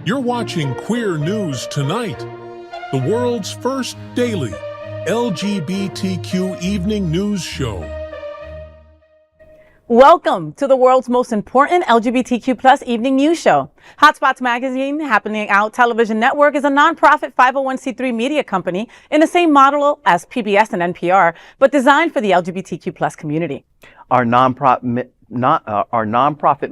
You're watching Queer News Tonight, the world's first daily LGBTQ evening news show. Welcome to the world's most important LGBTQ plus evening news show. Hotspots Magazine, Happening Out Television Network, is a nonprofit 501c3 media company in the same model as PBS and NPR, but designed for the LGBTQ plus community. Our nonprofit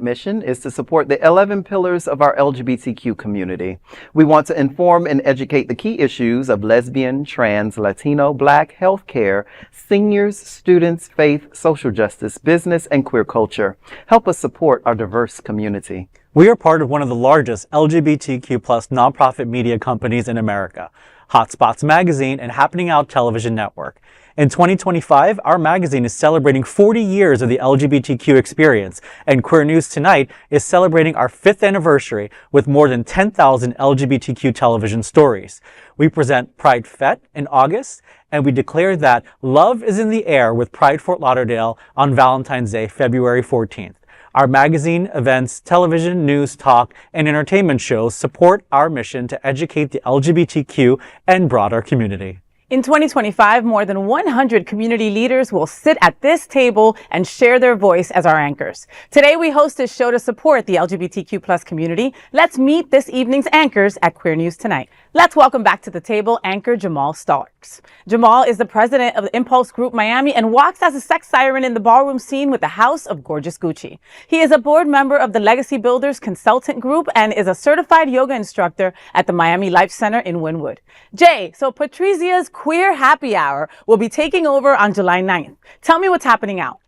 mission is to support the 11 pillars of our LGBTQ community. We want to inform and educate the key issues of lesbian, trans, Latino, Black, healthcare, seniors, students, faith, social justice, business, and queer culture. Help us support our diverse community. We are part of one of the largest LGBTQ plus nonprofit media companies in America, Hotspots Magazine and Happening Out Television Network. In 2025, our magazine is celebrating 40 years of the LGBTQ experience, and Queer News Tonight is celebrating our 5th anniversary with more than 10,000 LGBTQ television stories. We present Pride Fête in August, and we declare that love is in the air with Pride Fort Lauderdale on Valentine's Day, February 14th. Our magazine, events, television, news, talk, and entertainment shows support our mission to educate the LGBTQ and broader community. In 2025, more than 100 community leaders will sit at this table and share their voice as our anchors. Today, we host a show to support the LGBTQ plus community. Let's meet this evening's anchors at Queer News Tonight. Let's welcome back to the table anchor Jamaal Starks. Jamaal is the president of the Impulse Group Miami and walks as a sex siren in the ballroom scene with the House of Gorgeous Gucci. He is a board member of the Legacy Builders Consultant Group and is a certified yoga instructor at the Miami Life Center in Wynwood. Jay, so Patrizia's Queer Happy Hour will be taking over on July 9th. Tell me what's happening out.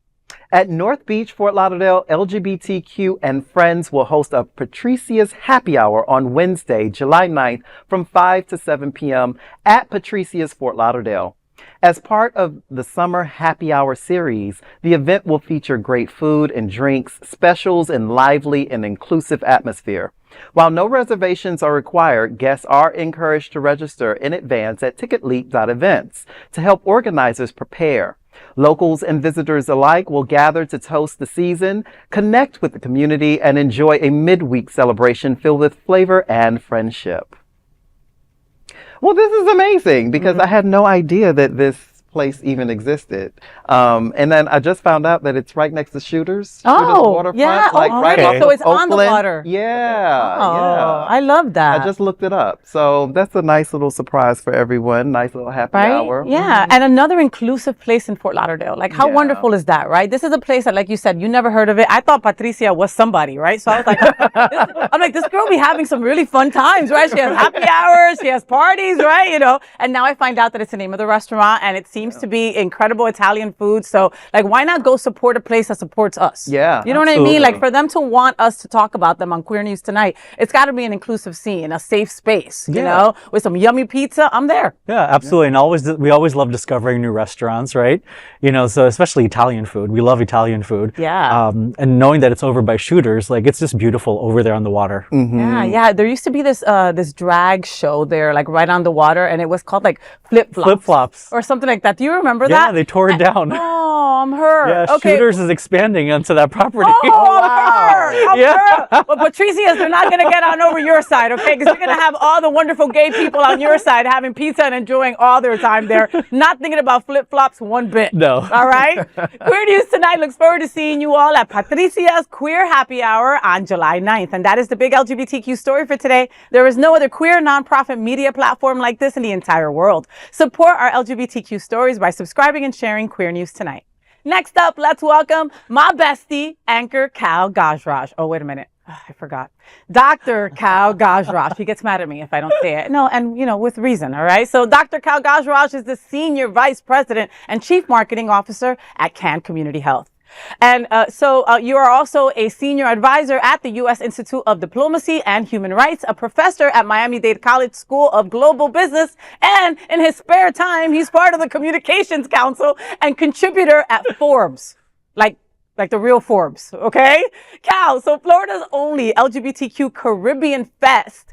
At North Beach, Fort Lauderdale, LGBTQ and friends will host a Patrizia's Happy Hour on Wednesday, July 9th from 5 to 7 p.m. at Patrizia's Fort Lauderdale. As part of the Summer Happy Hour series, the event will feature great food and drinks, specials, and lively and inclusive atmosphere. While no reservations are required, guests are encouraged to register in advance at ticketleap.events to help organizers prepare. Locals and visitors alike will gather to toast the season, connect with the community, and enjoy a midweek celebration filled with flavor and friendship. Well, this is amazing because I had no idea that this place even existed. And then I just found out that it's right next to Shooters waterfront. Yeah. Like right off So of it's on the Oakland. water. Yeah. Oh, I love that. I just looked it up. So that's a nice little surprise for everyone. Nice little happy hour. Yeah. And another inclusive place in Fort Lauderdale. Like, how wonderful is that, right? This is a place that, like you said, you never heard of it. I thought Patrizia was somebody, right? So I was like, this girl be having some really fun times, right? She has happy hours, she has parties, right? You know, and now I find out that it's the name of the restaurant and it seems to be incredible Italian food. So, like, why not go support a place that supports us? Yeah. You know what I mean? Like, for them to want us to talk about them on Queer News Tonight, it's got to be an inclusive scene, a safe space, you know, with some yummy pizza. I'm there. Yeah, absolutely. And we always love discovering new restaurants, right? You know, so especially Italian food. We love Italian food. Yeah. And knowing that it's over by Shooters, like, it's just beautiful over there on the water. Yeah, yeah. There used to be this drag show there, like right on the water, and it was called like Flip Flops. Flip Flops. Or something like that. Do you remember that? Yeah, they tore it down. Oh, I'm hurt. Yeah, Okay. Shooters is expanding onto that property. Oh, I'm hurt. I'm Yeah. hurt. But Patrizia's, they're not going to get on over your side, okay? Because you're going to have all the wonderful gay people on your side having pizza and enjoying all their time there, not thinking about flip-flops one bit. No. All right? Queer News Tonight looks forward to seeing you all at Patrizia's Queer Happy Hour on July 9th. And that is the big LGBTQ story for today. There is no other queer nonprofit media platform like this in the entire world. Support our LGBTQ stories by subscribing and sharing Queer News Tonight. Next up, let's welcome my bestie, anchor Kal Gajraj. Oh, wait a minute. I forgot. Dr. Kal Gajraj. He gets mad at me if I don't say it. No, and, you know, with reason, all right? So Dr. Kal Gajraj is the Senior Vice President and Chief Marketing Officer at Can Community Health. And so you are also a senior advisor at the U.S. Institute of Diplomacy and Human Rights, a professor at Miami-Dade College School of Global Business, and in his spare time, he's part of the Communications Council and contributor at Forbes, like the real Forbes, okay? Kal, so Florida's only LGBTQ Caribbean Fest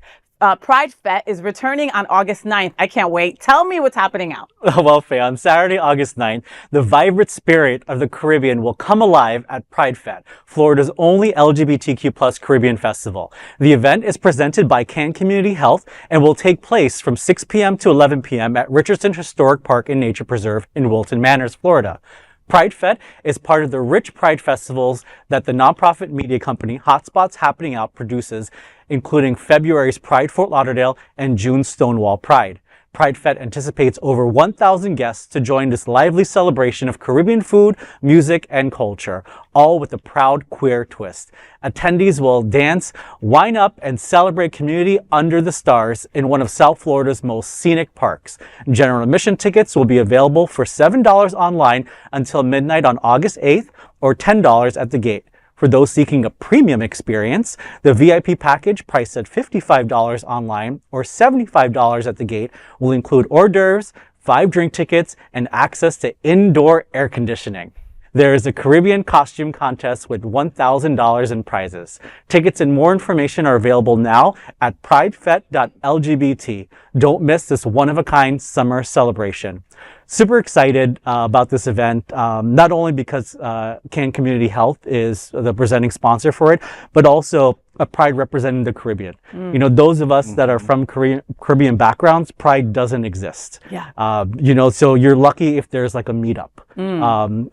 Pride Fete is returning on August 9th. I can't wait. Tell me what's happening out. Well, Faye, on Saturday, August 9th, the vibrant spirit of the Caribbean will come alive at Pride Fete, Florida's only LGBTQ plus Caribbean festival. The event is presented by Can Community Health and will take place from 6 p.m. to 11 p.m. at Richardson Historic Park and Nature Preserve in Wilton Manors, Florida. Pride Fete is part of the rich Pride festivals that the nonprofit media company Hotspots Happening Out produces, including February's Pride Fort Lauderdale and June's Stonewall Pride. Pride Fete anticipates over 1,000 guests to join this lively celebration of Caribbean food, music, and culture, all with a proud queer twist. Attendees will dance, wine up, and celebrate community under the stars in one of South Florida's most scenic parks. General admission tickets will be available for $7 online until midnight on August 8th or $10 at the gate. For those seeking a premium experience, the VIP package, priced at $55 online or $75 at the gate, will include hors d'oeuvres, 5 drink tickets, and access to indoor air conditioning. There is a Caribbean costume contest with $1,000 in prizes. Tickets and more information are available now at pridefete.lgbt. Don't miss this one-of-a-kind summer celebration. Super excited about this event, not only because Can Community Health is the presenting sponsor for it, but also a Pride representing the Caribbean. You know, those of us that are from Caribbean backgrounds, Pride doesn't exist. Yeah. You know, so you're lucky if there's like a meetup.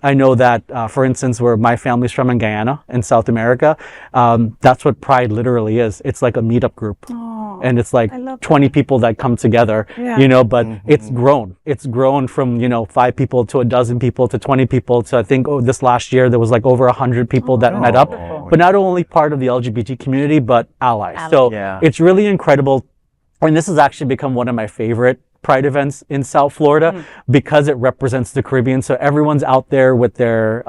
I know that, for instance, where my family's from in Guyana in South America, that's what Pride literally is. It's like a meetup group. And it's like 20 people that come together, you know, but it's grown. It's grown from, you know, 5 people to a dozen people to 20 people to, I think, this last year there was like over 100 people that met up, but not only part of the LGBT community, but allies. So it's really incredible. And this has actually become one of my favorite Pride events in South Florida because it represents the Caribbean. So everyone's out there with their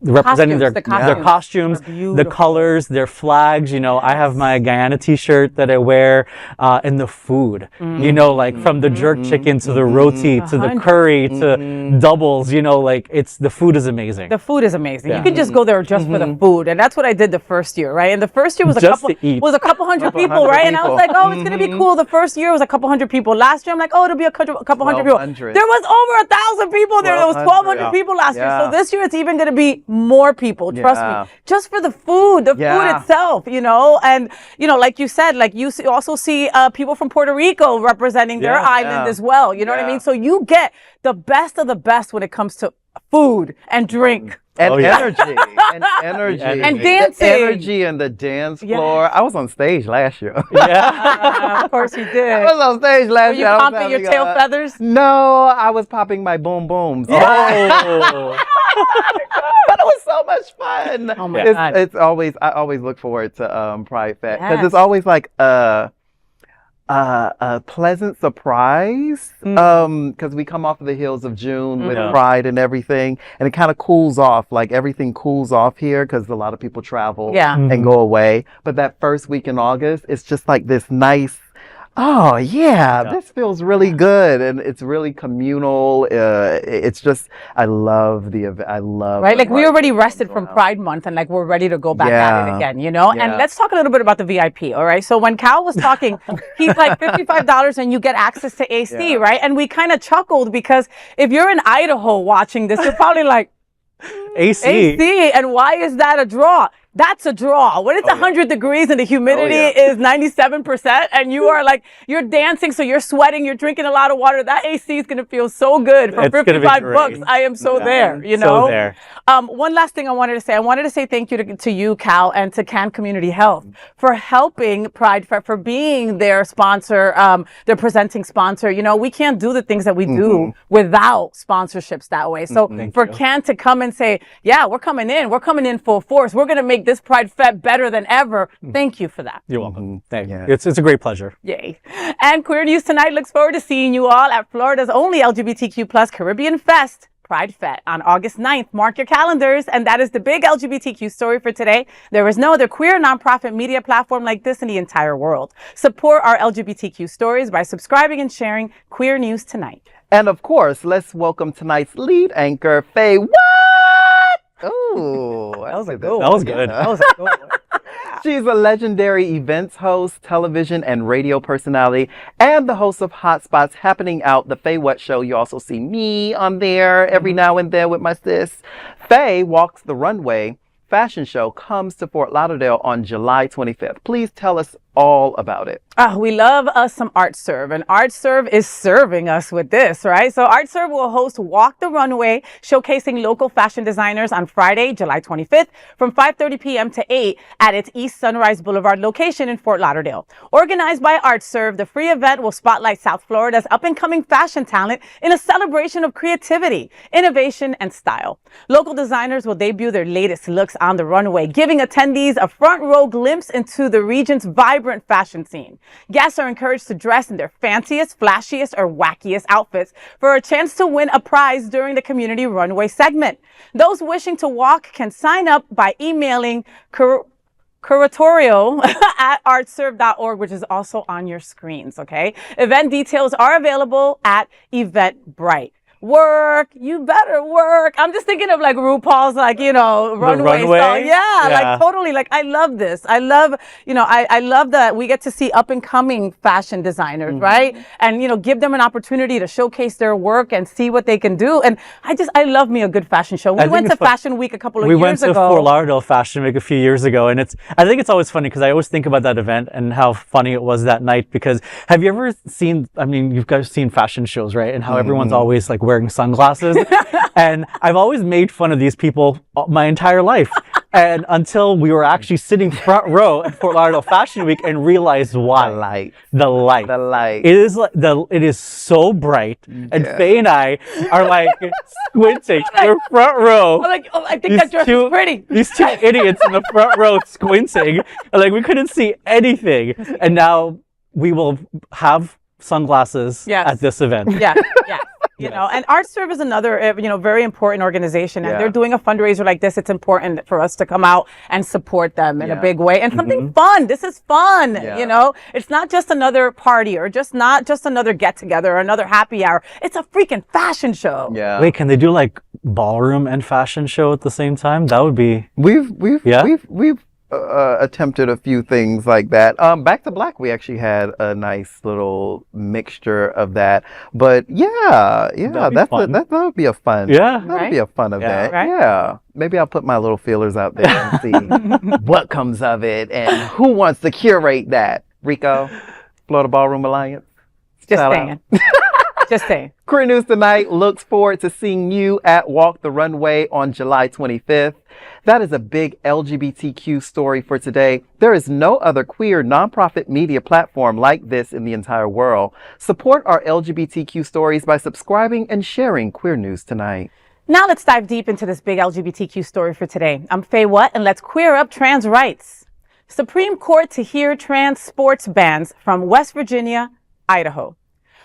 representing their costumes, the colors, their flags. You know, I have my Guyana t-shirt that I wear, and the food, you know, like from the jerk chicken to the roti to the curry to doubles, you know, like the food is amazing. The food is amazing. You can just go there just for the food. And that's what I did the first year, right? And the first year was a couple hundred people, right? And I was like, oh, it's going to be cool. The first year was a couple hundred people. Last year, I'm like, oh, it'll be a couple hundred people. There was over 1,000 people there. There was 1,200 people last year. So this year it's even going to be more people. Trust me. Just for the food itself, you know. And you know, like you said, like you also see people from Puerto Rico representing their island as well. You know what I mean? So you get the best of the best when it comes to food and drink. And energy. And dancing. The energy and the dance floor. I was on stage last year. Of course you did. I was on stage last year. Were you popping your tail feathers? No, I was popping my boom booms. Oh. But it was so much fun. Oh my God. It's always, I always look forward to Pride Fete because it's always like a pleasant surprise because we come off of the heels of June with Pride and everything, and it kind of cools off. Like everything cools off here because a lot of people travel and go away. But that first week in August, it's just like this nice, this feels really good, and it's really communal. It's just, I love the event. I love right. Like we already rested from Pride Month, and like we're ready to go back at it again, you know. And let's talk a little bit about the VIP. All right. So when Kal was talking, he's like $55, and you get access to AC, right? And we kind of chuckled because if you're in Idaho watching this, you're probably like AC, and why is that a draw? That's a draw. When it's 100 degrees and the humidity is 97% and you are like, you're dancing, so you're sweating, you're drinking a lot of water, that AC is going to feel so good for $55. I am so there, you know? So there. One last thing I wanted to say thank you to you, Kal, and to Can Community Health for helping Pride Fete, for being their sponsor, their presenting sponsor. You know, we can't do the things that we do without sponsorships that way. So for Can to come and say, yeah, we're coming in full force. We're going to make this Pride Fete better than ever. Thank you for that. You're welcome. Thank you. It's a great pleasure. Yay. And Queer News Tonight looks forward to seeing you all at Florida's only LGBTQ plus Caribbean Fest, Pride Fete, on August 9th. Mark your calendars. And that is the big LGBTQ story for today. There is no other queer nonprofit media platform like this in the entire world. Support our LGBTQ stories by subscribing and sharing Queer News Tonight. And of course, let's welcome tonight's lead anchor, FayWhat. Oh, that was a good one. That was good. That was a good one. She's a legendary events host, television and radio personality, and the host of Hot Spots Happening Out, the FayWhat show. You also see me on there every now and then with my sis. Faye walks the runway fashion show comes to Fort Lauderdale on July 25th. Please tell us all about it. We love us some ArtServe, and ArtServe is serving us with this, right? So ArtServe will host Walk the Runway, showcasing local fashion designers on Friday, July 25th from 5:30 p.m. to 8 at its East Sunrise Boulevard location in Fort Lauderdale. Organized by ArtServe, the free event will spotlight South Florida's up-and-coming fashion talent in a celebration of creativity, innovation, and style. Local designers will debut their latest looks on the runway, giving attendees a front-row glimpse into the region's vibrant fashion scene. Guests are encouraged to dress in their fanciest, flashiest, or wackiest outfits for a chance to win a prize during the community runway segment. Those wishing to walk can sign up by emailing curatorial at artserve.org, which is also on your screens, okay? Event details are available at Eventbrite. Work, you better work. I'm just thinking of like RuPaul's, like, you know, runway song. Yeah, like totally. Like, I love this. I love, you know, I love that we get to see up and coming fashion designers, right? And, you know, give them an opportunity to showcase their work and see what they can do. And I love me a good fashion show. We went to Fashion Week a couple of years ago. We went to Fort Lauderdale Fashion Week a few years ago. And I think it's always funny because I always think about that event and how funny it was that night. Because have you ever seen, I mean, you've guys seen fashion shows, right? And how everyone's always like wearing sunglasses. And I've always made fun of these people my entire life. And until we were actually sitting front row at Fort Lauderdale Fashion Week and realized why. The light. It is so bright. And Faye and I are like squinting. We're front row. I'm like, oh, I think that dress is pretty. These two idiots in the front row squinting. Like, we couldn't see anything. And now we will have sunglasses at this event. Yeah. You know, and ArtServe is another, you know, very important organization, and they're doing a fundraiser like this. It's important for us to come out and support them in a big way, and something fun. This is fun, you know. It's not just another party or not just another get together or another happy hour. It's a freaking fashion show. Yeah. Wait, can they do like ballroom and fashion show at the same time? That would be. We've attempted a few things like that. Back to Black, we actually had a nice little mixture of that. But that would be a fun. Yeah, that would be a fun event. Right? Yeah, maybe I'll put my little feelers out there and see what comes of it and who wants to curate that. Rico, Florida Ballroom Alliance. Just saying. Just saying. Queer News Tonight looks forward to seeing you at Walk the Runway on July 25th. That is a big LGBTQ story for today. There is no other queer nonprofit media platform like this in the entire world. Support our LGBTQ stories by subscribing and sharing Queer News Tonight. Now let's dive deep into this big LGBTQ story for today. I'm FayWhat, and let's queer up trans rights. Supreme Court to hear trans sports bans from West Virginia, Idaho.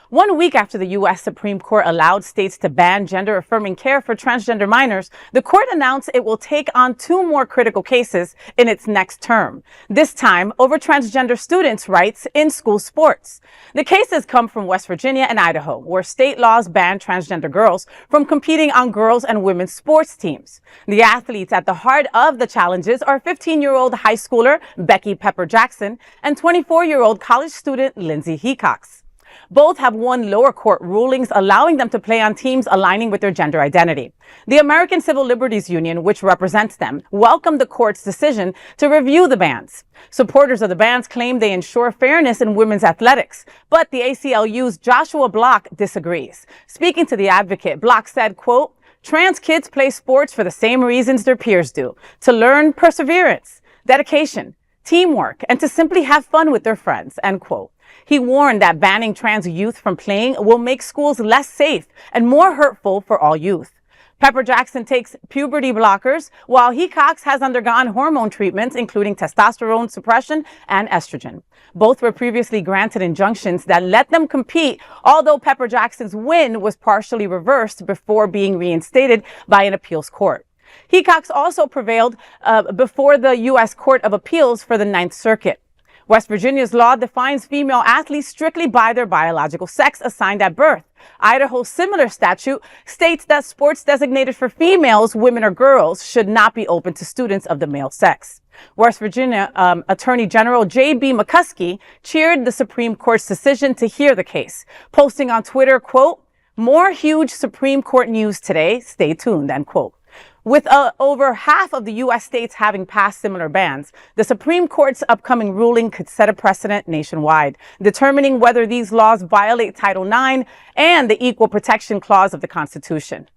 1 week after the U.S. Supreme Court allowed states to ban gender-affirming care for transgender minors, the court announced it will take on 2 more critical cases in its next term, this time over transgender students' rights in school sports. The cases come from West Virginia and Idaho, where state laws ban transgender girls from competing on girls' and women's sports teams. The athletes at the heart of the challenges are 15-year-old high schooler Becky Pepper Jackson and 24-year-old college student Lindsay Hecox. Both have won lower court rulings allowing them to play on teams aligning with their gender identity. The American Civil Liberties Union, which represents them, welcomed the court's decision to review the bans. Supporters of the bans claim they ensure fairness in women's athletics, but the ACLU's Joshua Block disagrees. Speaking to The Advocate, Block said, quote, "Trans kids play sports for the same reasons their peers do, to learn perseverance, dedication, teamwork, and to simply have fun with their friends," end quote. He warned that banning trans youth from playing will make schools less safe and more hurtful for all youth. Pepper Jackson takes puberty blockers, while Hecox has undergone hormone treatments, including testosterone suppression and estrogen. Both were previously granted injunctions that let them compete, although Pepper Jackson's win was partially reversed before being reinstated by an appeals court. Hecox also prevailed before the U.S. Court of Appeals for the Ninth Circuit. West Virginia's law defines female athletes strictly by their biological sex assigned at birth. Idaho's similar statute states that sports designated for females, women, or girls should not be open to students of the male sex. West Virginia Attorney General J.B. McCuskey cheered the Supreme Court's decision to hear the case, posting on Twitter, quote, "More huge Supreme Court news today. Stay tuned," end quote. With over half of the U.S. states having passed similar bans, the Supreme Court's upcoming ruling could set a precedent nationwide, determining whether these laws violate Title IX and the Equal Protection Clause of the Constitution.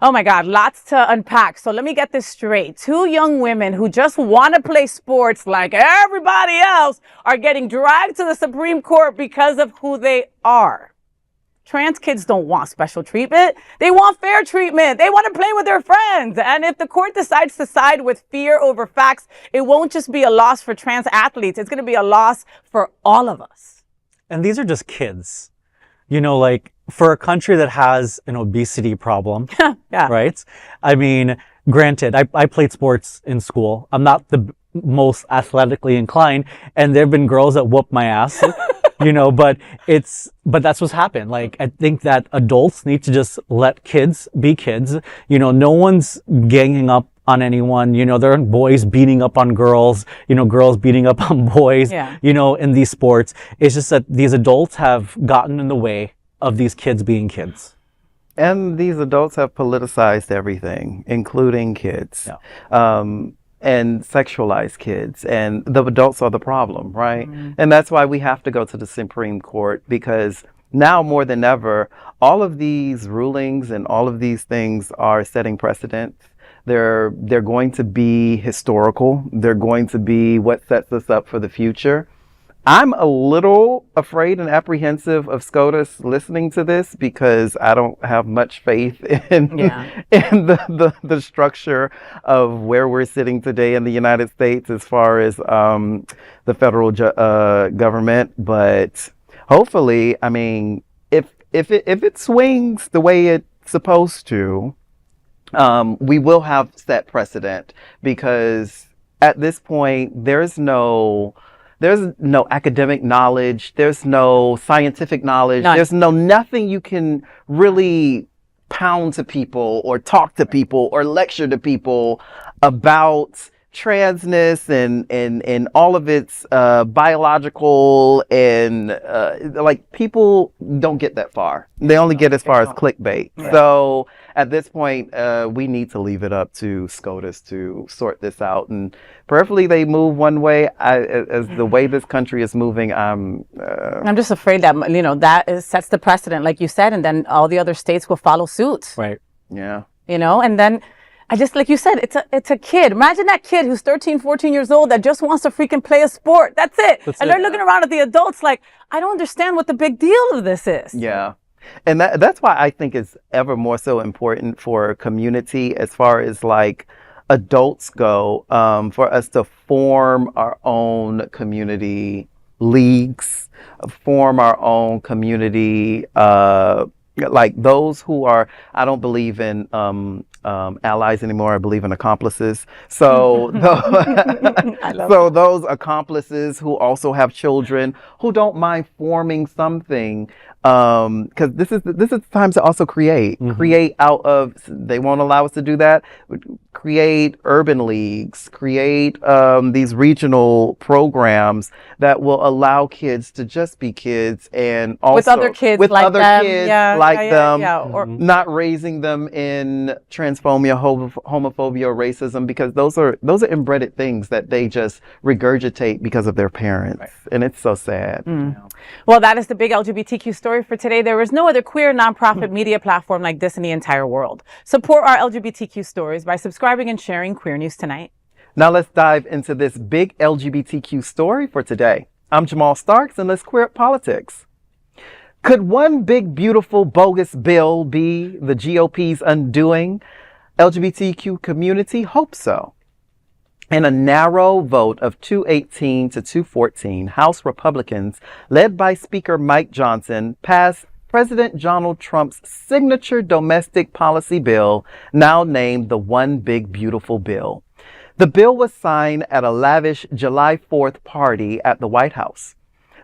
Oh my God, lots to unpack. So let me get this straight. Two young women who just want to play sports like everybody else are getting dragged to the Supreme Court because of who they are. Trans kids don't want special treatment. They want fair treatment. They want to play with their friends. And if the court decides to side with fear over facts, it won't just be a loss for trans athletes. It's going to be a loss for all of us. And these are just kids. You know, like for a country that has an obesity problem, Yeah. right? I mean, granted, I played sports in school. I'm not the most athletically inclined, and there have been girls that whoop my ass. You know, but that's what's happened. Like, I think that adults need to just let kids be kids. You know, no one's ganging up on anyone. You know, there aren't boys beating up on girls, you know, girls beating up on boys, you know, in these sports. It's just that these adults have gotten in the way of these kids being kids. And these adults have politicized everything, including kids. Yeah. And sexualize kids, and the adults are the problem, right? And that's why we have to go to the Supreme Court, because now more than ever, all of these rulings and all of these things are setting precedent. They're going to be historical. They're going to be what sets us up for the future. I'm a little afraid and apprehensive of SCOTUS listening to this, because I don't have much faith in the structure of where we're sitting today in the United States as far as the federal government. But hopefully, I mean, if it swings the way it's supposed to, we will have set precedent, because at this point there's no academic knowledge. There's no scientific knowledge. None. There's nothing you can really pound to people or talk to people or lecture to people about transness and all of its biological and like, people don't get that far. They only get as far as clickbait. Yeah. So at this point, we need to leave it up to SCOTUS to sort this out, and preferably they move one way. As the way this country is moving, I'm just afraid that, you know, sets the precedent, like you said, and then all the other states will follow suit. Right. Yeah. You know, and then like you said, it's a kid. Imagine that kid who's 13, 14 years old that just wants to freaking play a sport. That's it. They're looking around at the adults like, I don't understand what the big deal of this is. Yeah. And that's why I think it's ever more so important for community, as far as like adults go, for us to form our own community leagues, form our own community, like those who are, I don't believe in allies anymore. I believe in accomplices. So, so those accomplices who also have children who don't mind forming something, because this is the time to also create out of. They won't allow us to do that. Create urban leagues, create these regional programs that will allow kids to just be kids, and also with other kids with like other them. kids like them, or not raising them in transphobia, homophobia, or racism, because those are inbred things that they just regurgitate because of their parents, and it's so sad. Well, that is the big LGBTQ story for today. There is no other queer nonprofit media platform like this in the entire world. Support our LGBTQ stories by subscribing and sharing Queer News Tonight. Now let's dive into this big LGBTQ story for today. I'm Jamaal Starks, and let's queer up politics. Could one big, beautiful, bogus bill be the GOP's undoing? LGBTQ community hopes so. In a narrow vote of 218 to 214, House Republicans, led by Speaker Mike Johnson, passed President Donald Trump's signature domestic policy bill, now named the One Big Beautiful Bill. The bill was signed at a lavish July 4th party at the White House.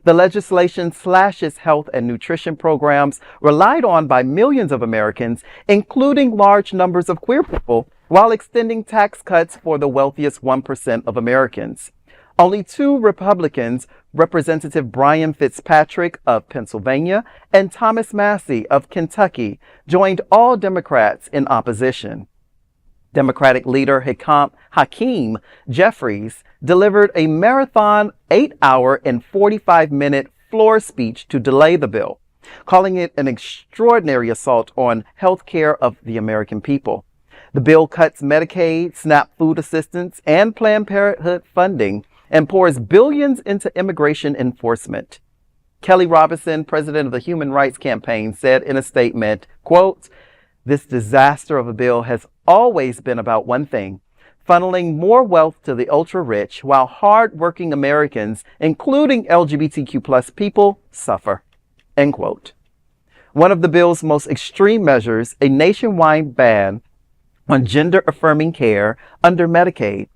The legislation slashes health and nutrition programs relied on by millions of Americans, including large numbers of queer people, while extending tax cuts for the wealthiest 1% of Americans. Only two Republicans, Representative Brian Fitzpatrick of Pennsylvania and Thomas Massey of Kentucky, joined all Democrats in opposition. Democratic leader Hakeem Jeffries delivered a marathon 8-hour and 45-minute floor speech to delay the bill, calling it an extraordinary assault on health care of the American people. The bill cuts Medicaid, SNAP food assistance, and Planned Parenthood funding and pours billions into immigration enforcement. Kelly Robinson, president of the Human Rights Campaign, said in a statement, quote, "This disaster of a bill has always been about one thing, funneling more wealth to the ultra-rich while hard-working Americans, including LGBTQ plus people, suffer." End quote. One of the bill's most extreme measures, a nationwide ban on gender-affirming care under Medicaid.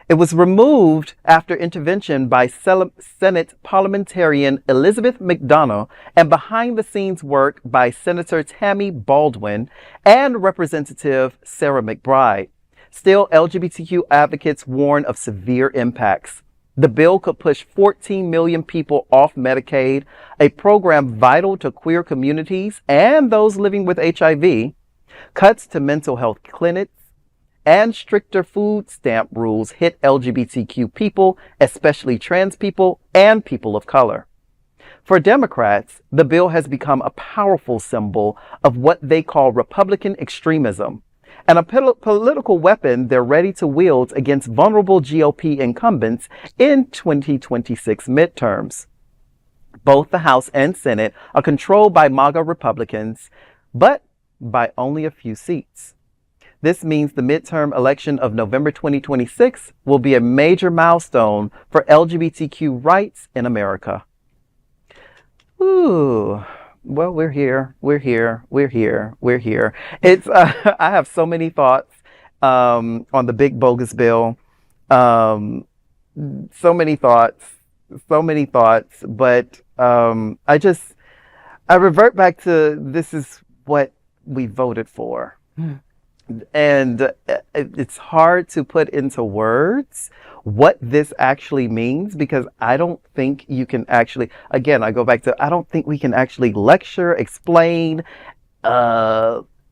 It was removed after intervention by Senate parliamentarian Elizabeth McDonough and behind-the-scenes work by Senator Tammy Baldwin and Representative Sarah McBride. Still, LGBTQ advocates warn of severe impacts. The bill could push 14 million people off Medicaid, a program vital to queer communities and those living with HIV, cuts to mental health clinics, and stricter food stamp rules hit LGBTQ people, especially trans people and people of color. For Democrats, the bill has become a powerful symbol of what they call Republican extremism, and a political weapon they're ready to wield against vulnerable GOP incumbents in 2026 midterms. Both the House and Senate are controlled by MAGA Republicans, but by only a few seats. This means the midterm election of November 2026 will be a major milestone for LGBTQ rights in America. Ooh, well, we're here. It's I have so many thoughts on the big bogus bill. So many thoughts, but I revert back to this is what we voted for. And it's hard to put into words what this actually means, because I don't think you can actually, again, I go back to, I don't think we can actually lecture, explain,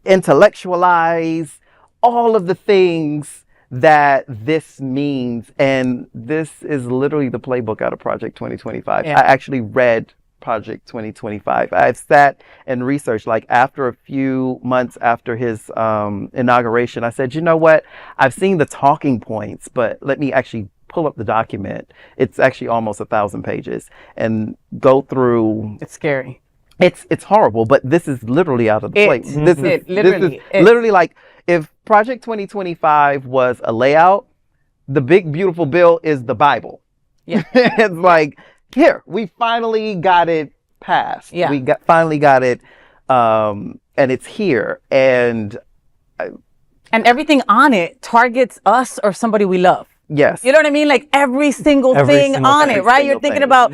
intellectualize all of the things that this means. And this is literally the playbook out of Project 2025. Yeah. I actually read Project 2025. I've sat and researched, like after a few months after his inauguration, I said, you know what? I've seen the talking points, but let me actually pull up the document. It's actually almost 1,000 pages and go through. It's scary. It's horrible, but this is literally out of the place. This is literally like if Project 2025 was a layout, the big beautiful bill is the Bible. Yeah. It's like, here, we finally got it passed. Yeah. We finally got it, and it's here. And everything on it targets us or somebody we love. yes. You know what I mean? Like every single thing on it, right? You're thinking about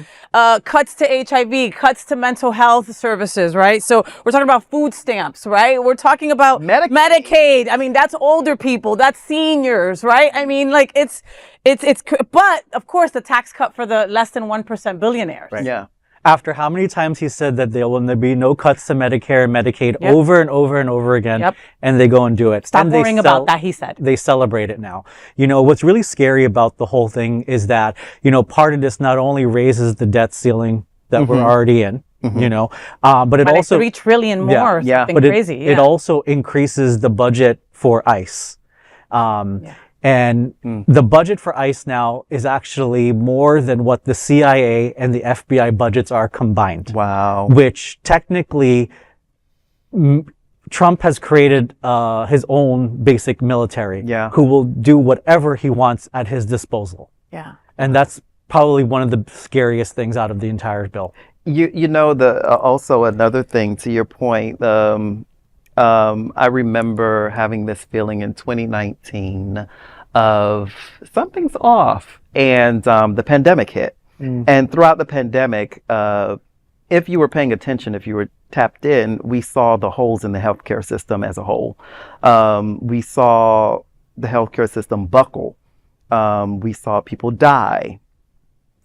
cuts to HIV, cuts to mental health services, right? So we're talking about food stamps, right? We're talking about Medicaid. I mean, that's older people, that's seniors, right? I mean, like it's, but of course the tax cut for the less than 1% billionaires. Right. Yeah. After how many times he said that there will be no cuts to Medicare and Medicaid over and over and over again, and they go and do it. Stop worrying about that, he said. They celebrate it now. You know, what's really scary about the whole thing is that, you know, part of this not only raises the debt ceiling that we're already in, you know, but it also... Like $3 trillion more, or something but crazy. It also increases the budget for ICE. And the budget for ICE now is actually more than what the CIA and the FBI budgets are combined. Wow. Which technically, Trump has created his own basic military who will do whatever he wants at his disposal. Yeah. And that's probably one of the scariest things out of the entire bill. You know, also another thing to your point, I remember having this feeling in 2019 of something's off, and the pandemic hit. And throughout the pandemic, if you were paying attention, if you were tapped in, we saw the holes in the healthcare system as a whole. We saw the healthcare system buckle. We saw people die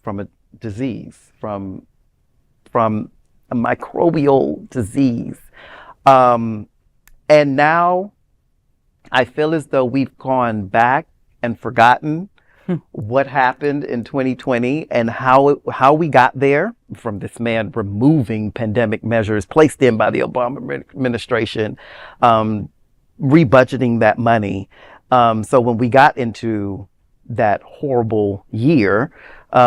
from a disease, from a microbial disease. And now I feel as though we've gone back and forgotten what happened in 2020 and how we got there, from this man removing pandemic measures placed in by the Obama administration, rebudgeting that money. So when we got into that horrible year, we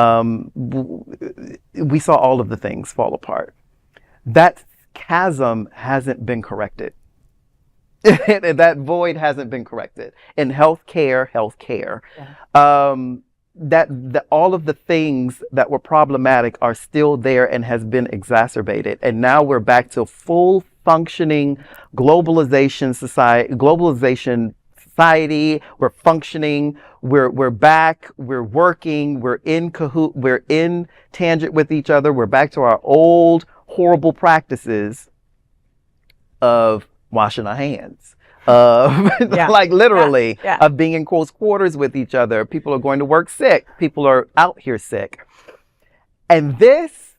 saw all of the things fall apart. That chasm hasn't been corrected. That void hasn't been corrected in healthcare. That all of the things that were problematic are still there and has been exacerbated. And now we're back to full functioning globalization society. We're functioning. We're back. We're working. We're in cahoot. We're in tangent with each other. We're back to our old horrible practices of washing our hands, like literally, of being in close quarters with each other. People are going to work sick. People are out here sick. And this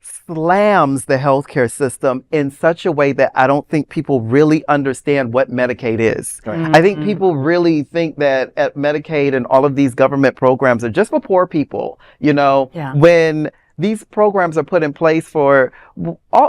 slams the healthcare system in such a way that I don't think people really understand what Medicaid is. I think people really think that Medicaid and all of these government programs are just for poor people, when these programs are put in place for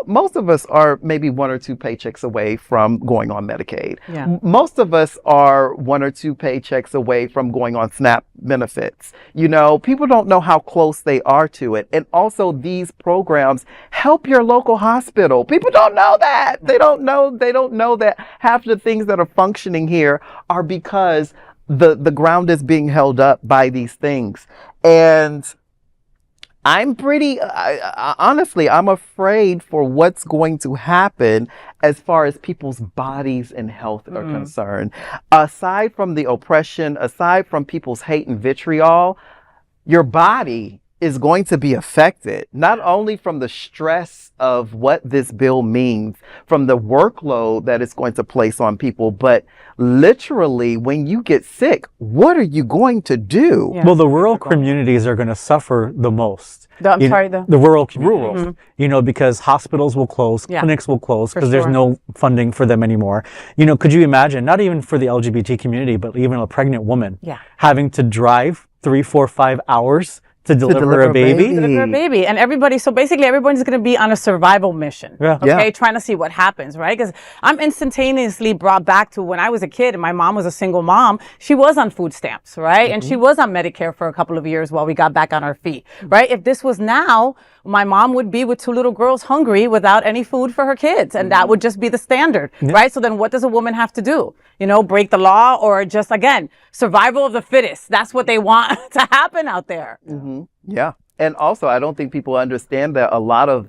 most of us are maybe 1 or 2 paychecks away from going on Medicaid. Most of us are 1 or 2 paychecks away from going on SNAP benefits. People don't know how close they are to it. And also, these programs help your local hospital. People don't know that. They don't know that half the things that are functioning here are because the ground is being held up by these things. And I'm honestly, I'm afraid for what's going to happen as far as people's bodies and health are concerned. Aside from the oppression, aside from people's hate and vitriol, your body is going to be affected, not only from the stress of what this bill means, from the workload that it's going to place on people, but literally when you get sick, what are you going to do? Well, the rural communities are going to suffer the most. The rural communities, because hospitals will close, clinics will close because there's no funding for them anymore. Could you imagine, not even for the LGBT community, but even a pregnant woman having to drive 3, 4, 5 hours to deliver a baby? Deliver a baby. And so basically everybody's going to be on a survival mission. Trying to see what happens, right? Because I'm instantaneously brought back to when I was a kid and my mom was a single mom. She was on food stamps, right? And she was on Medicare for a couple of years while we got back on our feet, right? If this was now, my mom would be with 2 little girls hungry without any food for her kids. And that would just be the standard, right? So then what does a woman have to do? Break the law, or just, again, survival of the fittest? That's what they want to happen out there. Yeah. And also, I don't think people understand that a lot of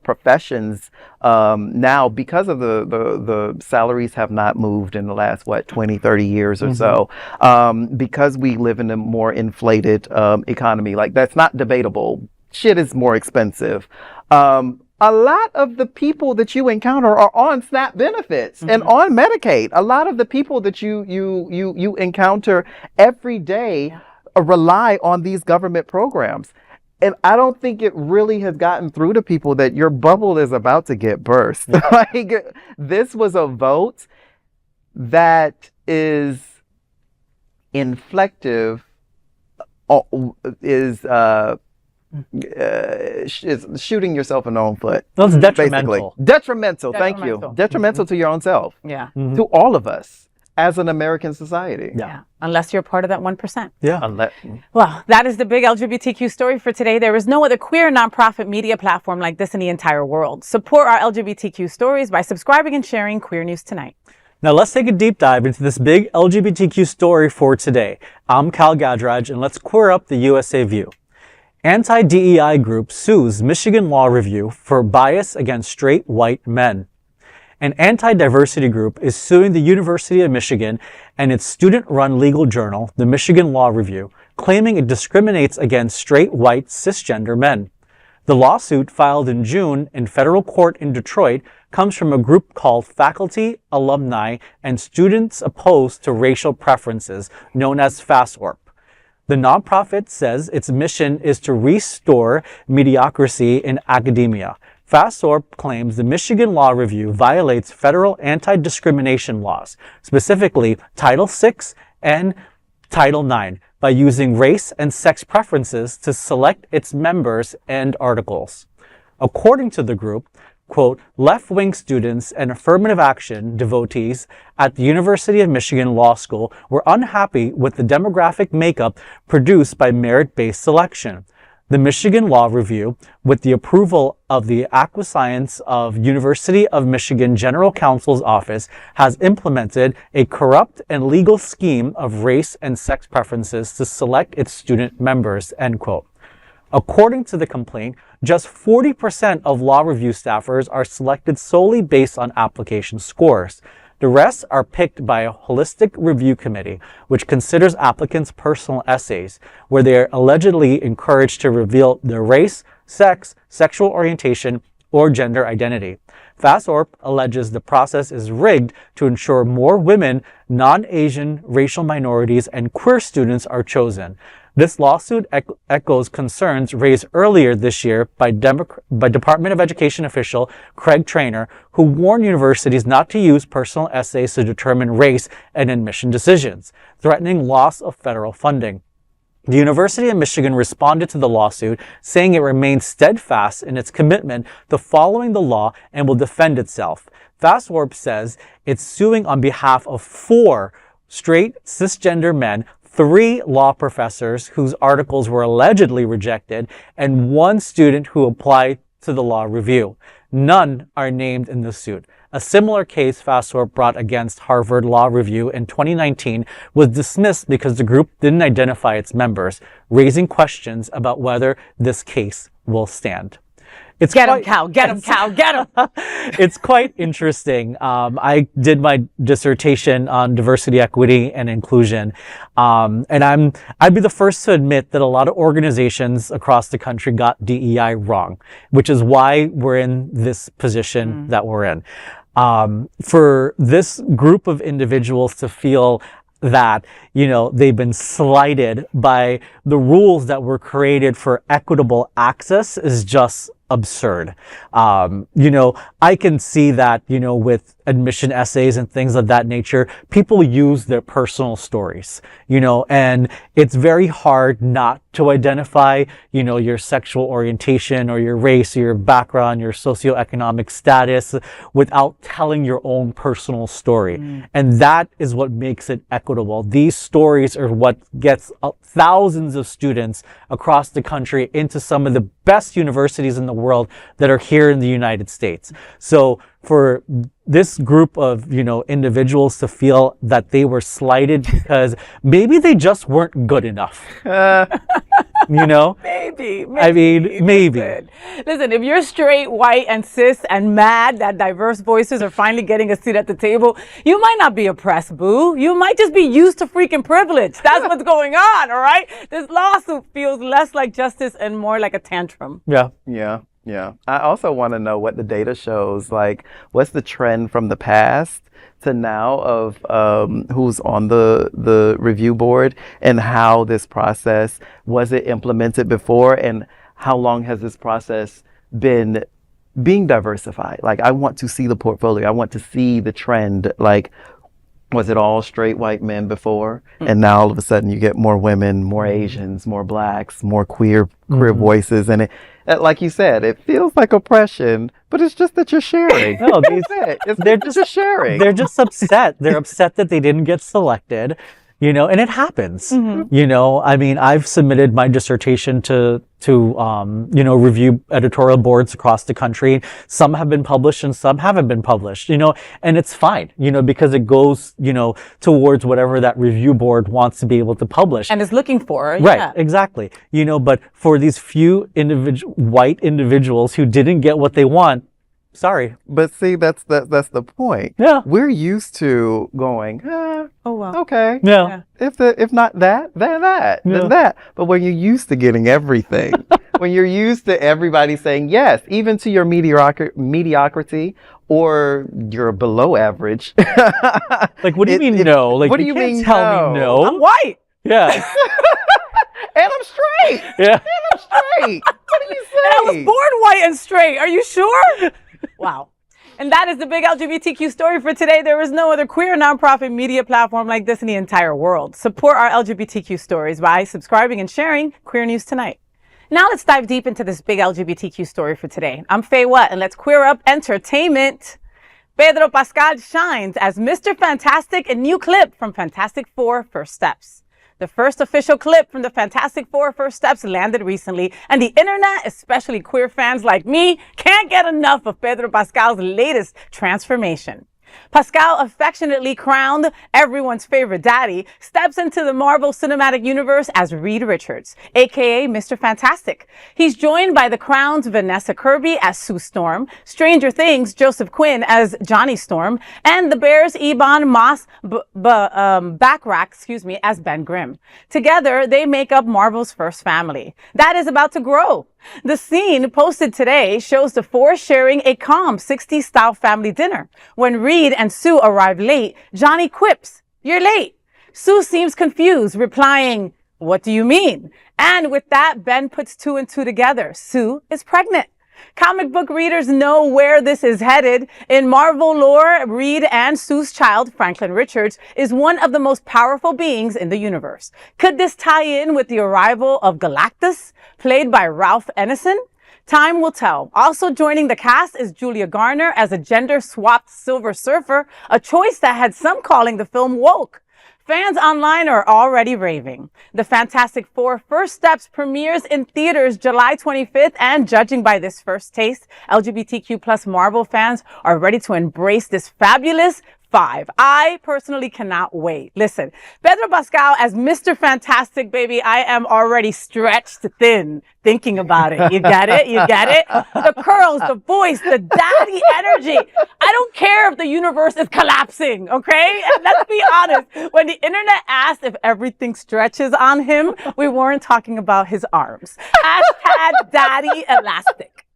professions now, because of the salaries have not moved in the last, 20, 30 years or so, because we live in a more inflated economy. Like, that's not debatable. Shit is more expensive. A lot of the people that you encounter are on SNAP benefits and on Medicaid. A lot of the people that you encounter every day rely on these government programs. And I don't think it really has gotten through to people that your bubble is about to get burst. This was a vote that is inflective, is shooting yourself in the own foot. That's detrimental. Detrimental. Thank you. Detrimental to your own self. To all of us as an American society. Unless you're part of that 1%. Well, that is the big LGBTQ story for today. There is no other queer nonprofit media platform like this in the entire world. Support our LGBTQ stories by subscribing and sharing Queer News Tonight. Now let's take a deep dive into this big LGBTQ story for today. I'm Kal Gajraj, and let's queer up the USA View. Anti-DEI group sues Michigan Law Review for bias against straight white men. An anti-diversity group is suing the University of Michigan and its student-run legal journal, the Michigan Law Review, claiming it discriminates against straight, white, cisgender men. The lawsuit, filed in June in federal court in Detroit, comes from a group called Faculty, Alumni, and Students Opposed to Racial Preferences, known as FayWhat. The nonprofit says its mission is to restore mediocrity in academia. FayWhat claims the Michigan Law Review violates federal anti-discrimination laws, specifically Title VI and Title IX, by using race and sex preferences to select its members and articles. According to the group, quote, left-wing students and affirmative action devotees at the University of Michigan Law School were unhappy with the demographic makeup produced by merit-based selection. The Michigan Law Review, with the approval of the acquiescence of University of Michigan General Counsel's Office, has implemented a corrupt and legal scheme of race and sex preferences to select its student members, end quote. According to the complaint, just 40% of law review staffers are selected solely based on application scores. The rest are picked by a holistic review committee, which considers applicants' personal essays, where they are allegedly encouraged to reveal their race, sex, sexual orientation, or gender identity. FayWhat alleges the process is rigged to ensure more women, non-Asian, racial minorities, and queer students are chosen. This lawsuit echoes concerns raised earlier this year by Department of Education official Craig Traynor, who warned universities not to use personal essays to determine race in admission decisions, threatening loss of federal funding. The University of Michigan responded to the lawsuit, saying it remains steadfast in its commitment to following the law and will defend itself. FayWhat says it's suing on behalf of 4 straight cisgender men, 3 law professors whose articles were allegedly rejected, and 1 student who applied to the law review. None are named in the suit. A similar case FayWhat brought against Harvard Law Review in 2019 was dismissed because the group didn't identify its members, raising questions about whether this case will stand. Get him, Cal. Get him, Cal. Get him. It's quite interesting. I did my dissertation on diversity, equity, and inclusion. And I'd be the first to admit that a lot of organizations across the country got DEI wrong, which is why we're in this position that we're in. For this group of individuals to feel that, you know, they've been slighted by the rules that were created for equitable access is just absurd. You know, I can see that, you know, with admission essays and things of that nature, people use their personal stories, you know, and it's very hard not to identify, you know, your sexual orientation or your race or your background, your socioeconomic status without telling your own personal story. And that is what makes it equitable. These stories are what gets thousands of students across the country into some of the best universities in the world that are here in the United States. So for this group of, you know, individuals to feel that they were slighted because maybe they just weren't good enough. You know? Maybe. I mean, maybe. Listen, if you're straight, white, and cis and mad that diverse voices are finally getting a seat at the table, you might not be oppressed, boo. You might just be used to freaking privilege. That's what's going on, all right? This lawsuit feels less like justice and more like a tantrum. Yeah. Yeah. Yeah. I also want to know what the data shows. Like, what's the trend from the past to now of who's on the review board and how this process, was it implemented before, and how long has this process been being diversified? Like, I want to see the portfolio. I want to see the trend. Like, was it all straight white men before? And now all of a sudden you get more women, more Asians, more blacks, more queer voices. And it, like you said, it feels like oppression, but it's just that you're sharing. No, they're just sharing. They're just upset. They're upset that they didn't get selected, you know, and it happens. You know, I mean, I've submitted my dissertation to you know, review editorial boards across the country. Some have been published and some haven't been published, you know, and it's fine, you know, because it goes, you know, towards whatever that review board wants to be able to publish. And is looking for. Right, Yeah. exactly. You know, but for these few white individuals who didn't get what they want, Sorry. But see, that's the point. Yeah. We're used to going, Oh, well. okay. Yeah. If not that, then that, then that. But when you're used to getting everything, when you're used to everybody saying yes, even to your mediocrity or you're below average. Like, what do you mean no? Like, what do you can't mean tell me no? I'm white. Yeah. And I'm straight. Yeah. And I'm straight. What do you say? And I was born white and straight. Are you sure? Wow. And that is the big LGBTQ story for today. There is no other queer nonprofit media platform like this in the entire world. Support our LGBTQ stories by subscribing and sharing Queer News Tonight. Now let's dive deep into this big LGBTQ story for today. I'm FayWhat, and let's queer up entertainment. Pedro Pascal shines as Mr. Fantastic, a new clip from Fantastic Four: First Steps. The first official clip from the Fantastic Four: First Steps landed recently, and the internet, especially queer fans like me, can't get enough of Pedro Pascal's latest transformation. Pascal, affectionately crowned everyone's favorite daddy, steps into the Marvel Cinematic Universe as Reed Richards, aka Mr. Fantastic. He's joined by The Crown's Vanessa Kirby as Sue Storm, Stranger Things' Joseph Quinn as Johnny Storm, and The Bears' Ebon Backrack, as Ben Grimm. Together, they make up Marvel's first family. That is about to grow. The scene posted today shows the four sharing a calm 60s style family dinner. When Reed and Sue arrive late, Johnny quips, "You're late." Sue seems confused, replying, "What do you mean?" And with that, Ben puts two and two together. Sue is pregnant. Comic book readers know where this is headed. In Marvel lore, Reed and Sue's child, Franklin Richards, is one of the most powerful beings in the universe. Could this tie in with the arrival of Galactus, played by Ralph Ineson? Time will tell. Also joining the cast is Julia Garner as a gender-swapped Silver Surfer, a choice that had some calling the film woke. Fans online are already raving. The Fantastic Four: First Steps premieres in theaters July 25th, and judging by this first taste, LGBTQ plus Marvel fans are ready to embrace this fabulous five. I personally cannot wait. Listen, Pedro Pascal as Mr. Fantastic, baby, I am already stretched thin thinking about it. You get it? You get it? The curls, the voice, the daddy energy. I don't care if the universe is collapsing, okay? And let's be honest, when the internet asked if everything stretches on him, we weren't talking about his arms. Hashtag daddy elastic.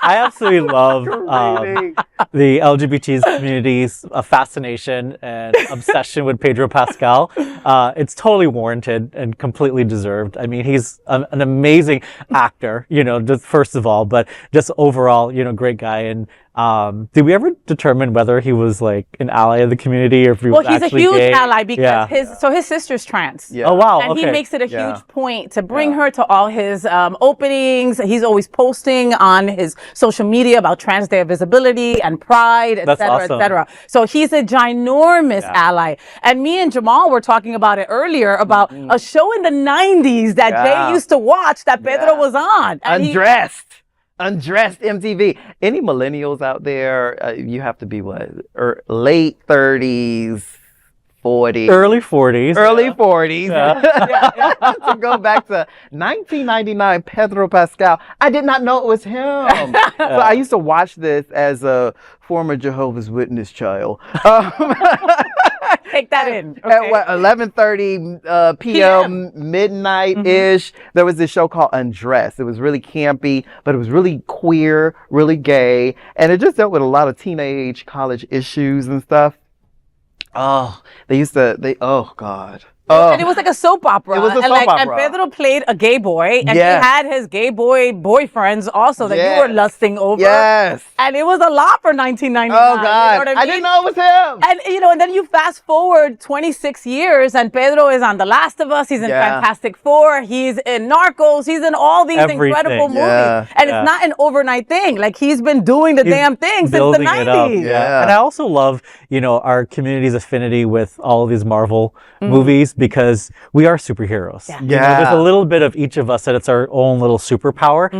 I absolutely love the LGBT community's fascination and obsession with Pedro Pascal. It's totally warranted and completely deserved. I mean, he's an amazing actor, just first of all, but just overall, great guy. And did we ever determine whether he was like an ally of the community or if he was he's actually a huge gay? ally because Yeah. his sister's trans. Yeah. Oh, wow. And okay. he makes it a huge point to bring her to all his openings. He's always posting on his social media about Trans Day of Visibility and Pride, et That's cetera, awesome. et cetera. So he's a ginormous ally. And me and Jamaal were talking about it earlier about a show in the 90s that Jay used to watch that Pedro was on. And Undressed MTV. Any millennials out there, you have to be late 30s, 40s. Early 40s. Early 40s. To go back to 1999, Pedro Pascal. I did not know it was him. So I used to watch this as a former Jehovah's Witness child. Take that in. At Okay. 11:30 p.m. midnight-ish, there was this show called Undressed. It was really campy, but it was really queer, really gay, and it just dealt with a lot of teenage college issues and stuff. Oh, oh God. And it was like a soap opera. It was a and soap opera. And Pedro played a gay boy, and he had his gay boy boyfriends also that you were lusting over. Yes. And it was a lot for 1999. Oh God. You know what I mean? I didn't know it was him. And and then you fast forward 26 years, and Pedro is on The Last of Us. He's in Fantastic Four. He's in Narcos. He's in all these incredible movies. Yeah. And it's not an overnight thing. Like, he's been doing the damn thing since the building it up. 90s. Yeah. And I also love, our community's affinity with all of these Marvel movies because we are superheroes. Yeah. There's a little bit of each of us that it's our own little superpower.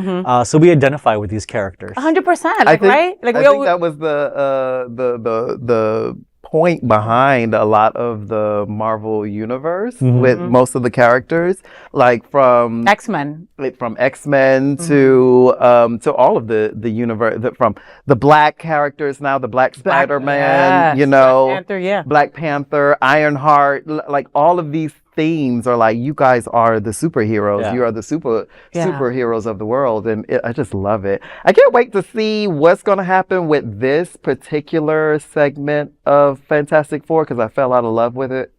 So we identify with these characters. 100%. I think, right? Like, I think that was the point behind a lot of the Marvel universe Mm-hmm. with most of the characters, like from X-Men. X-Men to all of the universe, from the black characters now, the Black Spider-Man, yes, Black Panther, yeah. Black Panther, Ironheart, like all of these themes are like, you guys are the superheroes. Yeah. You are the superheroes of the world, and I just love it. I can't wait to see what's going to happen with this particular segment of Fantastic Four, because I fell out of love with it.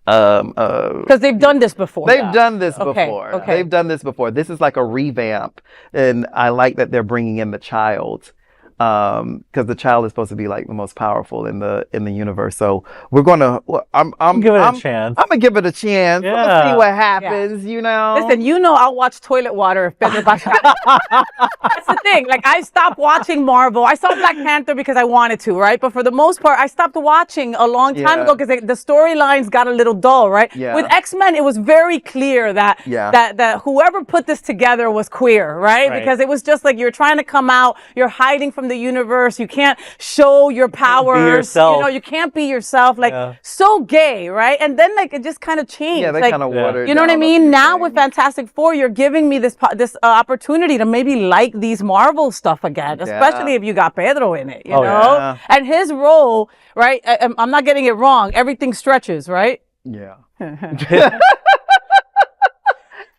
Because they've done this before. They've done this Okay, before. okay. They've done this before. This is like a revamp, and I like that they're bringing in the child, because the child is supposed to be like the most powerful in the universe. So we're gonna. I'm Give it a chance. I'm gonna give it a chance. I'm gonna see what happens. You know. Listen, I'll watch toilet water if Pedro Pascal. That's the thing. Like, I stopped watching Marvel. I saw Black Panther because I wanted to, right? But for the most part, I stopped watching a long time ago because the storylines got a little dull, right? Yeah. With X-Men, it was very clear that that whoever put this together was queer, right? Because it was just like, you're trying to come out, you're hiding from the universe, you can't show your powers, be yourself. you can't be yourself, like so gay, right? And then like it just kind of changed. Yeah, they like, kind of watered. you know what I down a mean? few Now things. with Fantastic Four, you're giving me this opportunity to maybe like these Marvel stuff again, especially if you got Pedro in it, you know? Yeah. And his role, right? I'm not getting it wrong. Everything stretches, right? Yeah.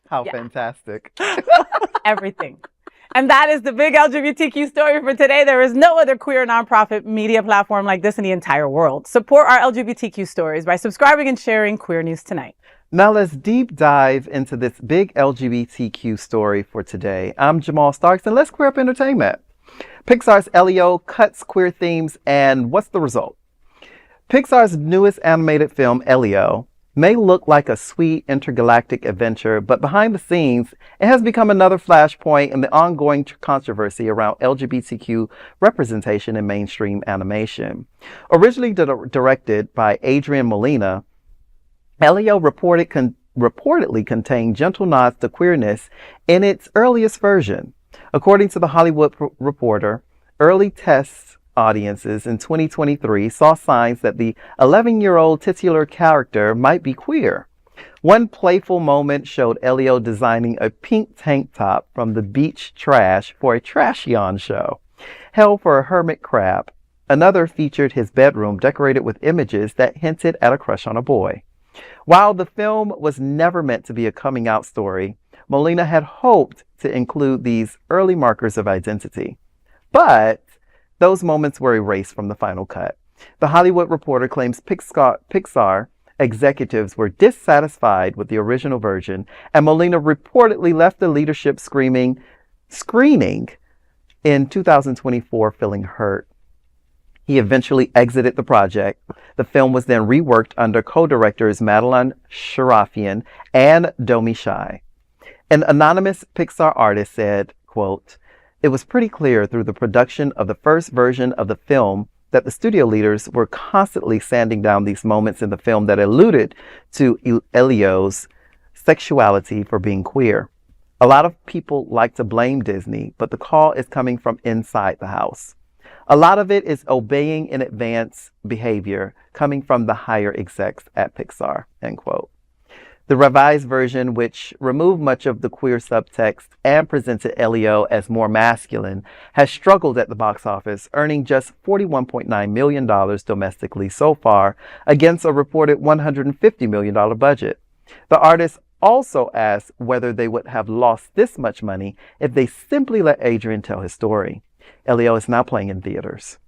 How fantastic. Everything. And that is the big LGBTQ story for today. There is no other queer nonprofit media platform like this in the entire world. Support our LGBTQ stories by subscribing and sharing Queer News Tonight. Now let's deep dive into this big LGBTQ story for today. I'm Jamaal Starks, and let's queer up entertainment. Pixar's Elio cuts queer themes, and what's the result? Pixar's newest animated film, Elio, may look like a sweet intergalactic adventure, but behind the scenes, it has become another flashpoint in the ongoing controversy around LGBTQ representation in mainstream animation. Originally directed by Adrian Molina, Elio reportedly contained gentle nods to queerness in its earliest version. According to The Hollywood Reporter, early test audiences in 2023 saw signs that the 11-year-old titular character might be queer. One playful moment showed Elio designing a pink tank top from the beach trash for a Trashion show, held for a hermit crab. Another featured his bedroom decorated with images that hinted at a crush on a boy. While the film was never meant to be a coming out story, Molina had hoped to include these early markers of identity. But those moments were erased from the final cut. The Hollywood Reporter claims Pixar executives were dissatisfied with the original version, and Molina reportedly left the leadership screening in 2024 feeling hurt. He eventually exited the project. The film was then reworked under co-directors Madeline Sharafian and Domi Shai. An anonymous Pixar artist said, quote, "It was pretty clear through the production of the first version of the film that the studio leaders were constantly sanding down these moments in the film that alluded to Elio's sexuality for being queer. A lot of people like to blame Disney, but the call is coming from inside the house. A lot of it is obeying in advance behavior coming from the higher execs at Pixar," end quote. The revised version, which removed much of the queer subtext and presented Elio as more masculine, has struggled at the box office, earning just $41.9 million domestically so far against a reported $150 million budget. The artist also asked whether they would have lost this much money if they simply let Adrian tell his story. Elio is now playing in theaters.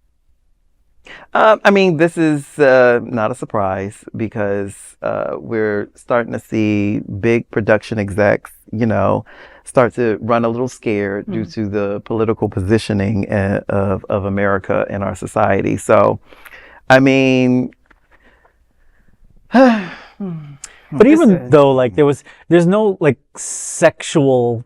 This is not a surprise because we're starting to see big production execs, start to run a little scared due to the political positioning of America in our society. So, but even though there's no sexual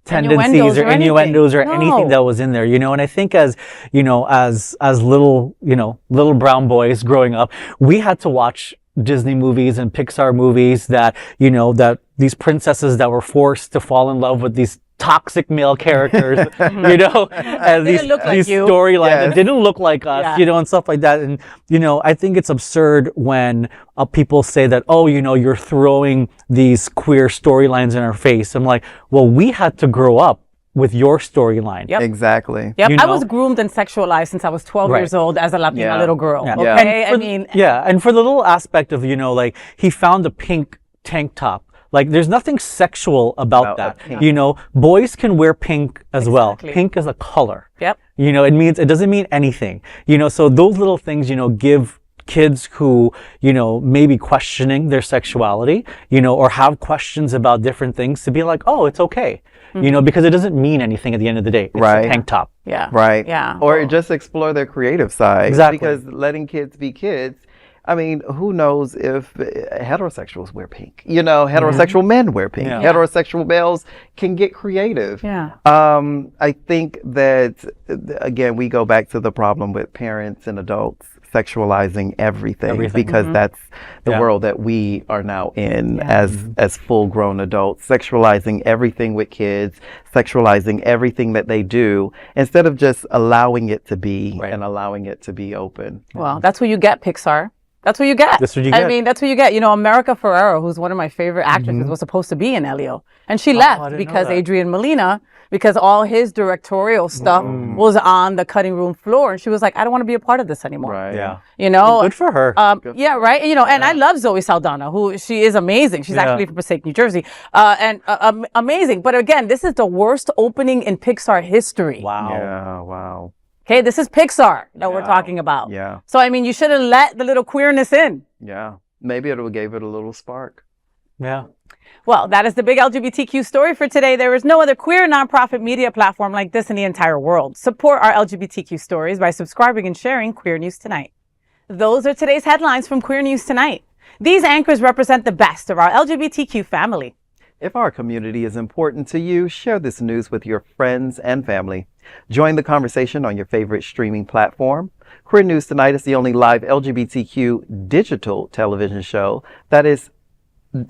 tendencies or innuendos or anything that was in there, and I think as little little brown boys growing up, we had to watch Disney movies and Pixar movies that that these princesses that were forced to fall in love with these toxic male characters, you know, and these look like you. storylines Yes. that didn't look like us, Yeah. you know, and stuff like that. And, you know, I think it's absurd when people say that, oh, you know, you're throwing these queer storylines in our face. I'm like, well, we had to grow up with your storyline. Yep. Exactly. Yep, You I know? was groomed and sexualized since I was 12 Right. years old as a Latina Yeah. little girl. Yeah. Okay, And I for- mean, yeah, and for the little aspect of, you know, like he found a pink tank top. Like there's nothing sexual about About that. a pink. You know, boys can wear pink as well. Exactly. Pink is a color. yep. You know, it doesn't mean anything. You know, so those little things, you know, give kids who, you know, may be questioning their sexuality, you know, or have questions about different things to be like, oh, it's okay. You know, because it doesn't mean anything at the end of the day. It's Right. a tank top. Yeah. Right. Yeah. Or just explore their creative side. Exactly. Because letting kids be kids, I mean, who knows if heterosexuals wear pink? You know, heterosexual men wear pink. Yeah. Heterosexual males can get creative. Yeah. I think that, again, we go back to the problem with parents and adults sexualizing everything. Because that's the Yeah. world that we are now in as full-grown adults, sexualizing everything with kids, sexualizing everything that they do, instead of just allowing it to be Right. and allowing it to be open. Well, that's what you get, Pixar. That's what you get. That's what you I get. mean, that's what you get. You know, America Ferrera, who's one of my favorite actresses, was supposed to be in Elio. And she I left didn't know because that. Adrian Molina, because all his directorial stuff was on the cutting room floor. And she was like, I don't want to be a part of this anymore. Right. Yeah. You know? Good for her. Yeah, right. You know, and I love Zoe Saldana, who she is amazing. She's Yeah. actually from Passaic, New Jersey, and amazing. But again, this is the worst opening in Pixar history. Wow. Yeah, wow. Okay, this is Pixar that we're talking about. Yeah. So I mean, you should have let the little queerness in. Yeah. Maybe it gave it a little spark. Yeah. Well, that is the big LGBTQ story for today. There is no other queer nonprofit media platform like this in the entire world. Support our LGBTQ stories by subscribing and sharing Queer News Tonight. Those are today's headlines from Queer News Tonight. These anchors represent the best of our LGBTQ family. If our community is important to you, share this news with your friends and family. Join the conversation on your favorite streaming platform. Queer News Tonight is the only live LGBTQ digital television show that is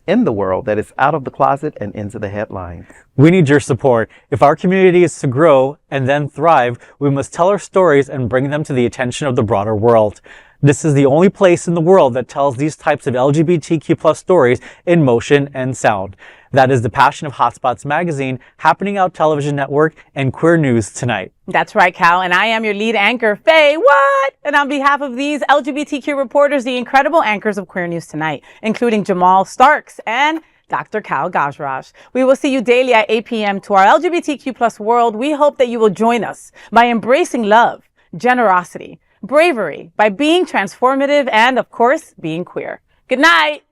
in the world, that is out of the closet and into the headlines. We need your support. If our community is to grow and then thrive, we must tell our stories and bring them to the attention of the broader world. This is the only place in the world that tells these types of LGBTQ+ stories in motion and sound. That is the passion of Hotspots Magazine, Happening Out Television Network, and Queer News Tonight. That's right, Cal. And I am your lead anchor, FayWhat. And on behalf of these LGBTQ reporters, the incredible anchors of Queer News Tonight, including Jamaal Starks and Dr. Kal Gajraj. We will see you daily at 8 p.m. to our LGBTQ+ world. We hope that you will join us by embracing love, generosity, bravery, by being transformative, and of course, being queer. Good night.